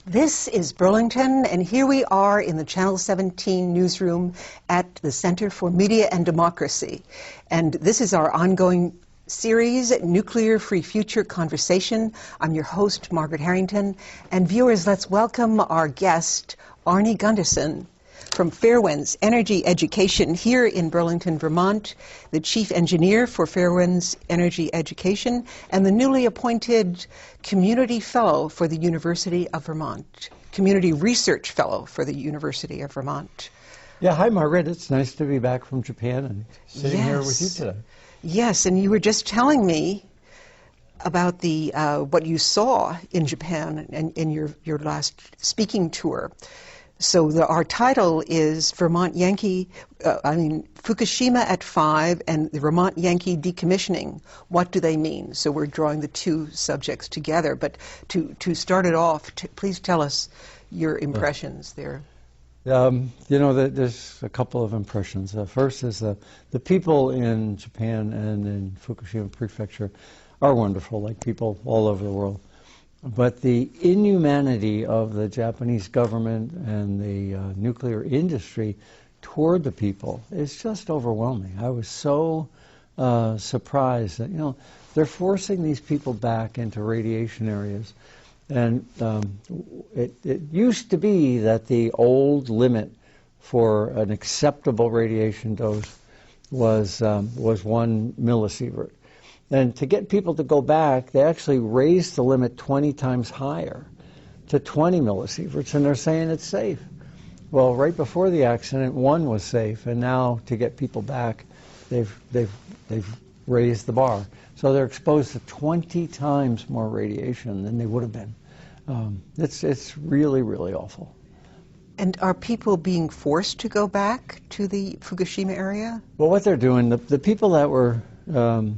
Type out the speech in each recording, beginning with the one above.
This is Burlington, and here we are in the Channel 17 newsroom at the Center for Media and Democracy. And this is our ongoing series, Nuclear Free Future Conversation. I'm your host, Margaret Harrington. And viewers, let's welcome our guest, Arnie Gundersen, from Fairwinds Energy Education here in Burlington, Vermont, the Chief Engineer for Fairwinds Energy Education, and the newly appointed Community Fellow for the University of Vermont, Community Research Fellow for the University of Vermont. Yeah, hi Margaret, it's nice to be back from Japan and sitting here with you today. Yes, and you were just telling me about the what you saw in Japan and in your last speaking tour. So our title is Fukushima at 5 and the Vermont Yankee decommissioning. What do they mean? So we're drawing the two subjects together. But to start it off, please tell us your impressions there. There's a couple of impressions. First is the people in Japan and in Fukushima Prefecture are wonderful, like people all over the world. But the inhumanity of the Japanese government and the nuclear industry toward the people is just overwhelming. I was so surprised that, they're forcing these people back into radiation areas. And it used to be that the old limit for an acceptable radiation dose was 1 millisievert. And to get people to go back, they actually raised the limit 20 times higher to 20 millisieverts, and they're saying it's safe. Well, right before the accident, 1 was safe, and now to get people back, they've raised the bar. So they're exposed to 20 times more radiation than they would have been. It's really, really awful. And are people being forced to go back to the Fukushima area? Well, what they're doing, the people that were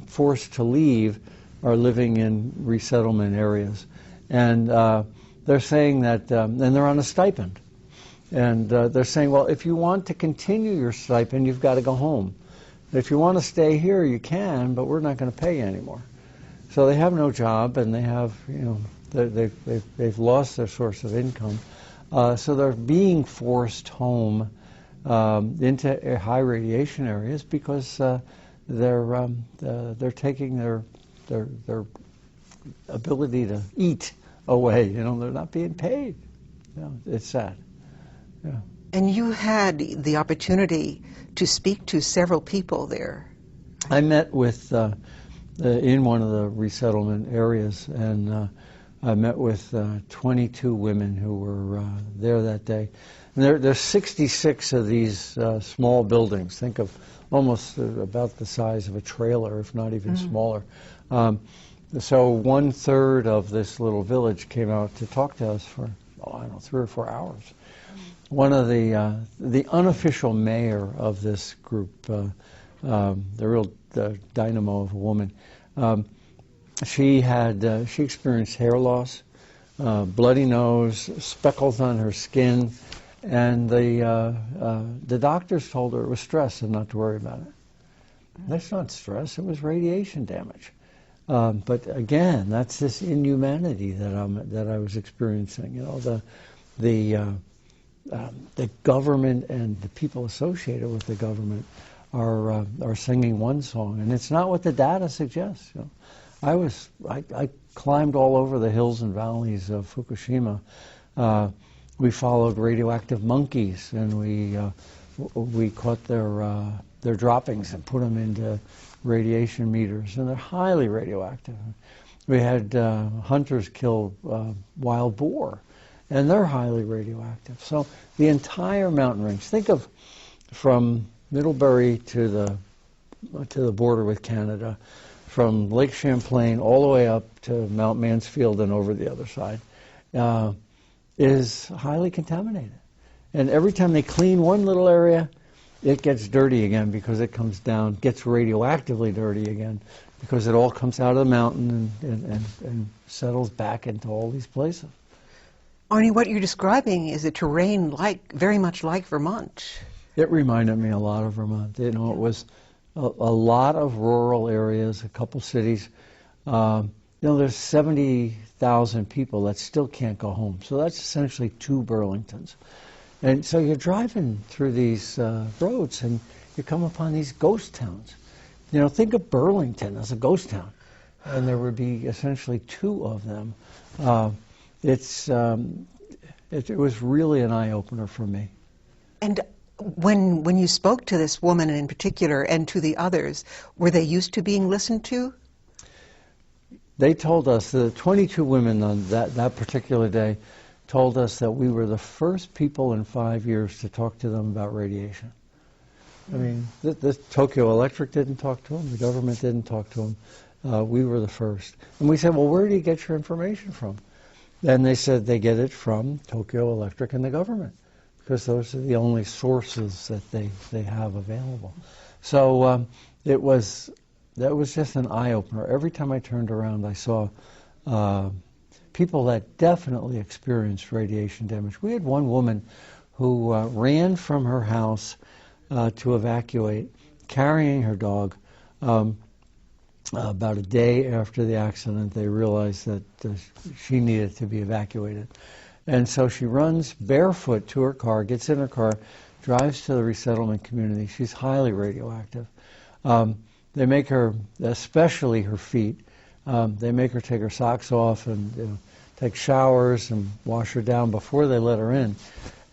forced to leave are living in resettlement areas. And they're saying that, and they're on a stipend. And they're saying, well, if you want to continue your stipend, you've got to go home. If you want to stay here, you can, but we're not going to pay you anymore. So they have no job, and they have, they've lost their source of income. So they're being forced home into high radiation areas because they're taking their ability to eat away. They're not being paid. It's sad. Yeah. And you had the opportunity to speak to several people there. I met with in one of the resettlement areas, and I met with 22 women who were there that day. And there's 66 of these small buildings. Think of almost about the size of a trailer, if not even smaller. So 1/3 of this little village came out to talk to us for, 3 or 4 hours. One of the unofficial mayor of this group, the real dynamo of a woman, she experienced hair loss, bloody nose, speckles on her skin, and the doctors told her it was stress and not to worry about it. That's not stress; it was radiation damage. But again, that's this inhumanity that I was experiencing. The government and the people associated with the government are singing one song, and it's not what the data suggests. I climbed all over the hills and valleys of Fukushima. We followed radioactive monkeys, and we caught their droppings and put them into radiation meters, and they're highly radioactive. We had hunters kill wild boar, and they're highly radioactive. So the entire mountain range. Think of from Middlebury to the border with Canada, from Lake Champlain all the way up to Mount Mansfield and over the other side, is highly contaminated. And every time they clean one little area, it gets dirty again because it comes down, gets radioactively dirty again because it all comes out of the mountain and settles back into all these places. Arnie, what you're describing is a terrain very much like Vermont. It reminded me a lot of Vermont. It was a lot of rural areas, a couple cities, there's 70,000 people that still can't go home. So that's essentially 2 Burlingtons. And so you're driving through these roads and you come upon these ghost towns. Think of Burlington as a ghost town. And there would be essentially 2 of them. It was really an eye-opener for me. And when you spoke to this woman in particular and to the others, were they used to being listened to? They told us, the 22 women on that particular day told us that we were the first people in 5 years to talk to them about radiation. I mean, the Tokyo Electric didn't talk to them, the government didn't talk to them. We were the first. And we said, well, where do you get your information from? And they said they get it from Tokyo Electric and the government, because those are the only sources that they have available. So that was just an eye-opener. Every time I turned around, I saw people that definitely experienced radiation damage. We had one woman who ran from her house to evacuate, carrying her dog. About a day after the accident, they realized that she needed to be evacuated. And so she runs barefoot to her car, gets in her car, drives to the resettlement community. She's highly radioactive. They make her, especially her feet, they make her take her socks off and take showers and wash her down before they let her in.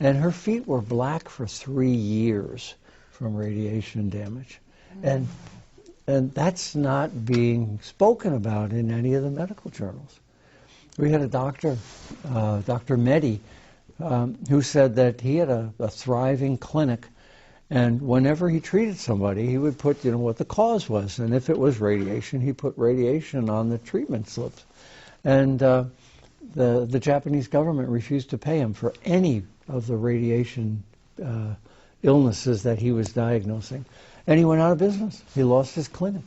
And her feet were black for 3 years from radiation damage. And that's not being spoken about in any of the medical journals. We had a doctor, Dr. Mehdi, who said that he had a thriving clinic, and whenever he treated somebody, he would put, what the cause was. And if it was radiation, he put radiation on the treatment slips. And the Japanese government refused to pay him for any of the radiation illnesses that he was diagnosing. And he went out of business. He lost his clinic.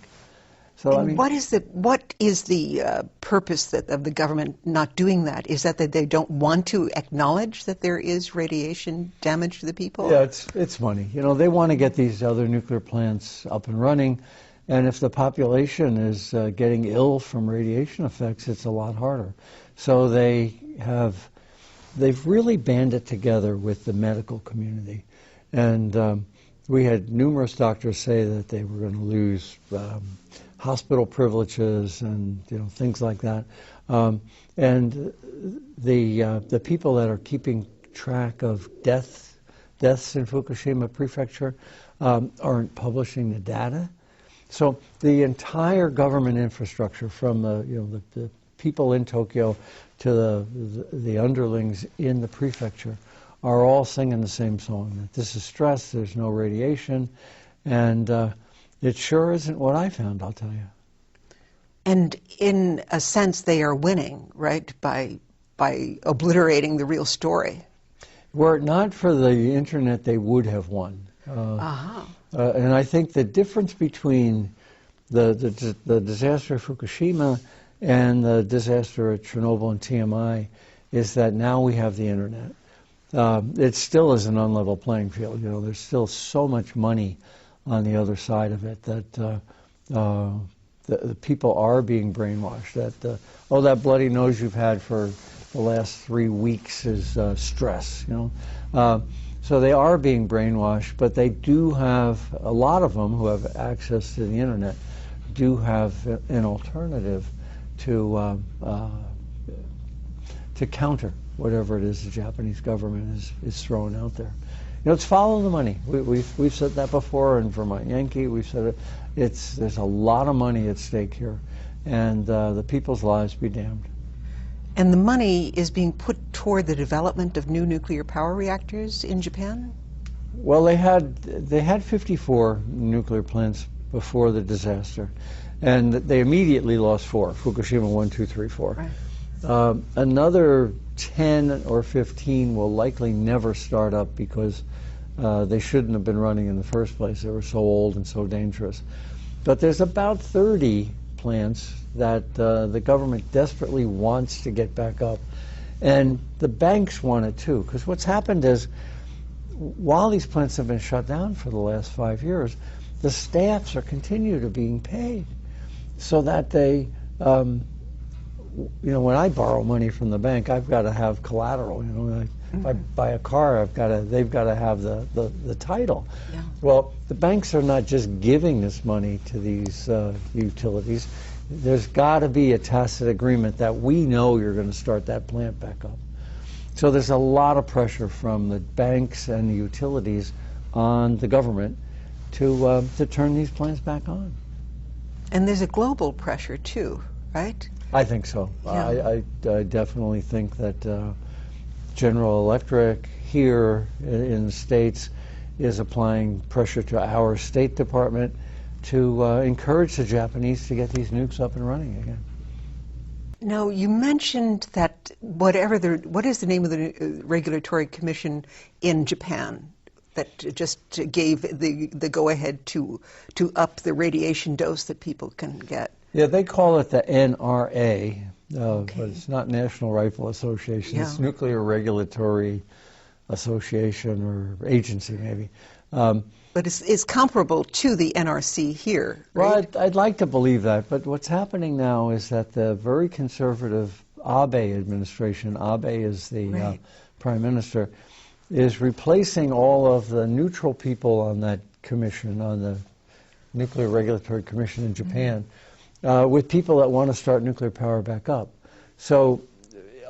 So, and what is the purpose of the government not doing that? Is that they don't want to acknowledge that there is radiation damage to the people? Yeah, it's money. They want to get these other nuclear plants up and running, and if the population is getting ill from radiation effects, it's a lot harder. So they've really banded together with the medical community, and we had numerous doctors say that they were going to lose hospital privileges and things like that. And the people that are keeping track of deaths in Fukushima Prefecture aren't publishing the data. So the entire government infrastructure, from the people in Tokyo to the underlings in the prefecture, are all singing the same song, that this is stress, there's no radiation, and it sure isn't what I found, I'll tell you. And in a sense, they are winning, right, by obliterating the real story. Were it not for the internet, they would have won. And I think the difference between the disaster at Fukushima and the disaster at Chernobyl and TMI is that now we have the internet. It still is an unlevel playing field. There's still so much money on the other side of it that the people are being brainwashed. That that bloody nose you've had for the last 3 weeks is stress. So they are being brainwashed, but they do have, a lot of them who have access to the internet do have an alternative to counter whatever it is the Japanese government is throwing out there. It's follow the money. We've said that before in Vermont Yankee. We've said it. There's a lot of money at stake here, and the people's lives be damned. And the money is being put toward the development of new nuclear power reactors in Japan? Well, they had 54 nuclear plants before the disaster, and they immediately lost 4. Fukushima 1, 2, 3, 4. Right. Another 10 or 15 will likely never start up because they shouldn't have been running in the first place. They were so old and so dangerous. But there's about 30 plants that the government desperately wants to get back up. And the banks want it too, because what's happened is, while these plants have been shut down for the last 5 years, the staffs are continue to being paid so that they when I borrow money from the bank, I've got to have collateral. If I buy a car, they've got to have the title. Yeah. Well, the banks are not just giving this money to these utilities. There's got to be a tacit agreement that we know you're going to start that plant back up. So there's a lot of pressure from the banks and the utilities on the government to turn these plants back on. And there's a global pressure too, right? I think so. Yeah. I definitely think that General Electric here in the States is applying pressure to our State Department to encourage the Japanese to get these nukes up and running again. Now, you mentioned that what is the name of the regulatory commission in Japan that just gave the go-ahead to up the radiation dose that people can get? Yeah, they call it the NRA, Okay. but it's not National Rifle Association. Yeah. It's Nuclear Regulatory Association or agency, maybe. But it's comparable to the NRC here, right? Well, I'd like to believe that, but what's happening now is that the very conservative Abe administration, Abe is the prime minister, is replacing all of the neutral people on that commission, on the Nuclear Regulatory Commission in Japan, with people that want to start nuclear power back up. So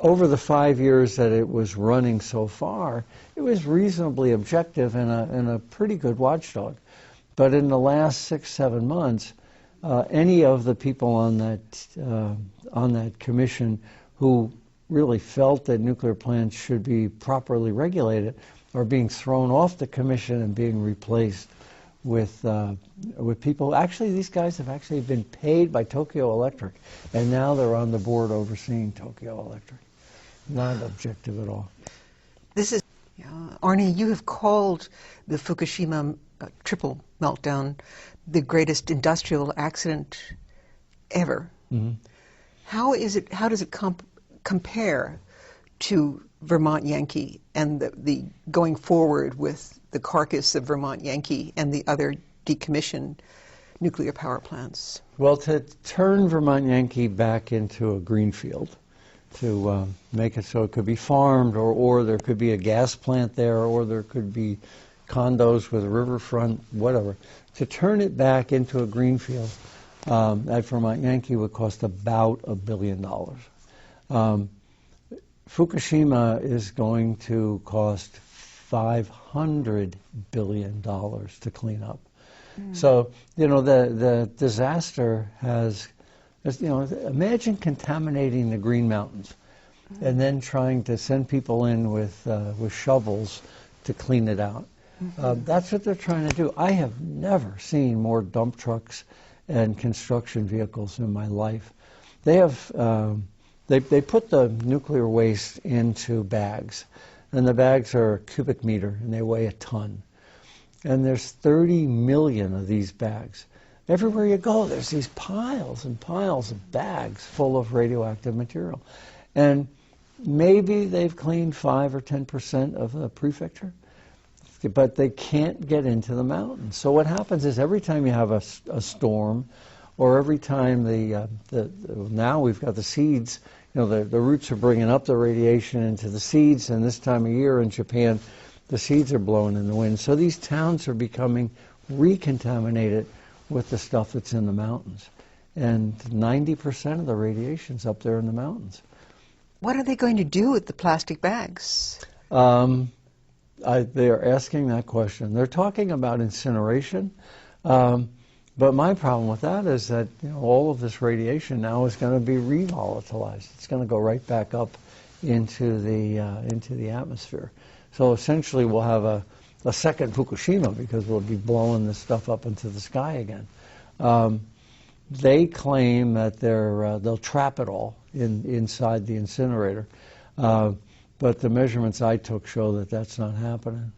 over the 5 years that it was running so far, it was reasonably objective and a pretty good watchdog. But in the last 6-7 months, any of the people on that commission who really felt that nuclear plants should be properly regulated are being thrown off the commission and being replaced with people. Actually, these guys have actually been paid by Tokyo Electric, and now they're on the board overseeing Tokyo Electric. Not objective at all. This is, Arnie, you have called the Fukushima triple meltdown the greatest industrial accident ever. Mm-hmm. How does it compare to Vermont Yankee and the going forward with the carcass of Vermont Yankee and the other decommissioned nuclear power plants? Well, to turn Vermont Yankee back into a greenfield, to make it so it could be farmed, or there could be a gas plant there, or there could be condos with a riverfront, whatever. To turn it back into a greenfield at Vermont Yankee would cost about $1 billion. Fukushima is going to cost $500 billion to clean up. So, the disaster has, imagine contaminating the Green Mountains and then trying to send people in with shovels to clean it out. That's what they're trying to do. I have never seen more dump trucks and construction vehicles in my life. They have, they put the nuclear waste into bags, and the bags are a cubic meter, and they weigh a ton. And there's 30 million of these bags. Everywhere you go, there's these piles and piles of bags full of radioactive material. And maybe they've cleaned 5 or 10% of the prefecture, but they can't get into the mountains. So what happens is every time you have a storm, or every time now we've got the seeds, the roots are bringing up the radiation into the seeds, and this time of year in Japan, the seeds are blowing in the wind. So these towns are becoming recontaminated with the stuff that's in the mountains. And 90% of the radiation's up there in the mountains. What are they going to do with the plastic bags? They are asking that question. They're talking about incineration. But my problem with that is that all of this radiation now is going to be revolatilized. It's going to go right back up into the atmosphere. So essentially we'll have a second Fukushima because we'll be blowing this stuff up into the sky again. They claim that they'll trap it all inside the incinerator. But the measurements I took show that that's not happening.